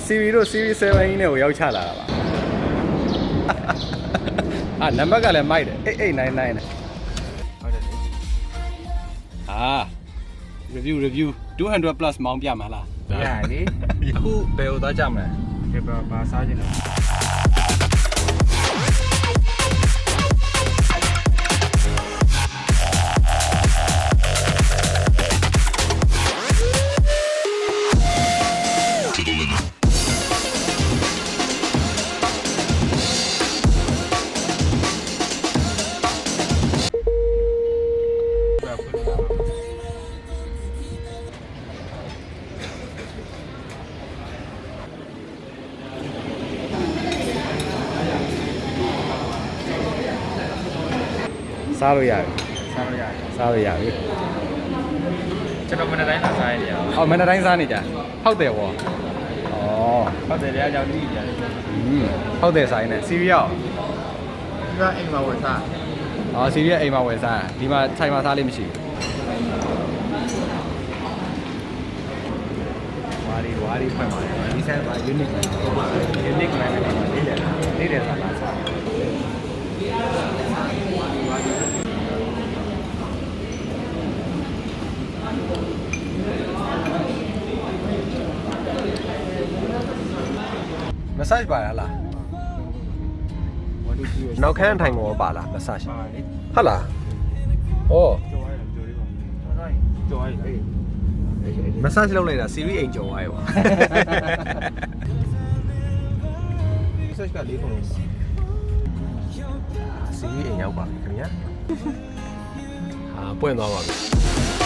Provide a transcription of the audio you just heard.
series တို့ series 7နဲ့ကိုရောက်ချလာတာပါအာနံပါတ်ကလည်းမိုက်တယ်8899နဲ့ဟုတ်တယ်အာ review 200 plus မောင်းပြမှာလားရတယ်အခုဘယ်ကိုသွားကြမလဲဒီဘာစားခြင်းလဲစားလို့ရတယ်ကျွန်တော်မနေ့တိုင်းလာစားရတယ်ဟောမနေ့တိုင်းစားနေကြဟုတ်တယ်ဗောဩဟုတ်တယ်တရားကြောင့်ကြည့်ကြတယ်ဟုတ်တယ်ဆိုင်နဲ့စီရီရောက်ဒီကအိမ်မှာဝယ်စားစီရီကအိမ်မှာဝယ်စားဒီမှာခြိုင်မှာစားလေးမရှိဘူးဝါရီဖွင့်ပါတယ်ဒီဆိုင်မှာ unique ပဲနေတယ်စားmassage ပါလားနောက်ခန်းထိုင်ပေါ်ပါလား massage ဟုတ်လားဩကြော်ရတယ် massage လုပ်လိုက်တာ series အိမ်ကြော်သွားရော massage ကလေးခုလုံး series အိမ်ရောက်ပါပြီခင်ဗျာပွင့်သွားပါပြီ